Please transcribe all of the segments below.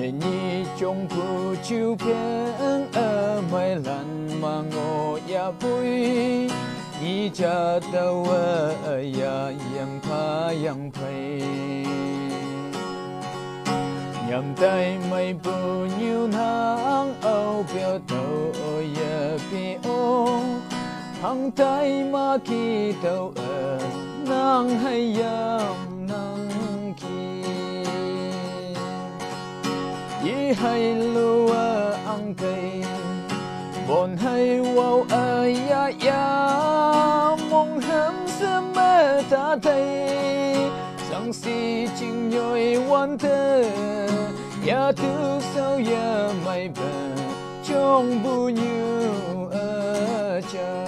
你中不就偏mai lần mà ngô ya bụi你家的我呀yang怕yang phây nhầm tay mây bù nhiều nắng âu biểu tàu ya bi ô hăng tay mà khi tàu nắng hay yam nắng khi yi hay lúa ăn cây bồn hay wow ya ya mong hám sớm mơ ta thấy rằng si chinh nhồi quan thơ ya tu sao ya mày bờ trong bu nhiêu ở cha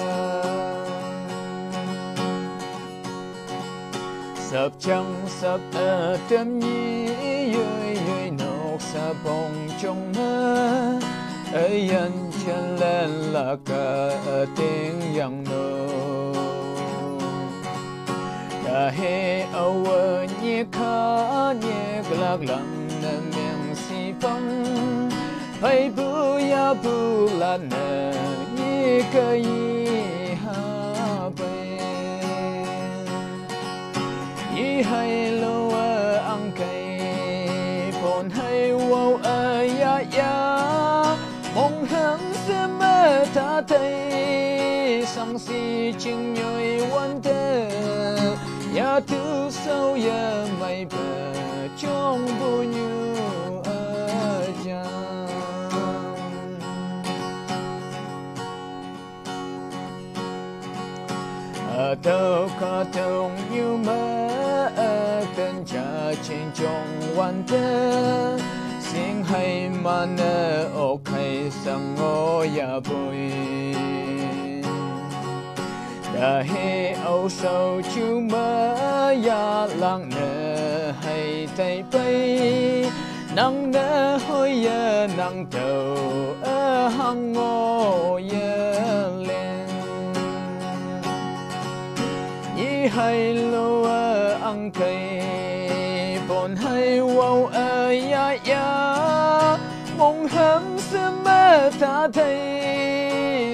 sập trăng sập ở tâm nhi yơi yơi nọc sa bông trong mơ ấy anh chân lên là cả tiếng yang nô đã he âu nhẹ khá nhẹ lạc lặng miệng si phong hay bu ya bu là nè nhẹ cái ha bê yi hay lo ăn cây bồn hay wow ya ya mong hám sớm mơ ta thấy sang si chinh nhồi quan thơ ya tu sao ya mày bờ trong bu nhiêu ở cha ở đâu có thông như mơ ở tên cha trên trong quan thơ xin hay mà nè ok sang ngô ya bụi đã he âu sâu chú mơ ya lặng nè hay tay bay nắng nè hôi ya nắng đầu ở hang ngô ya lên yi hay lúa ăn cây bồn hay wow ya ya mong hám sớm mơ ta thấy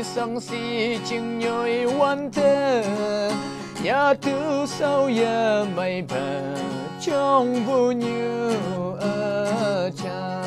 sang si chinh nhồi quan thơ ya tu sao ya mày bờ trong bu nhiêu ở cha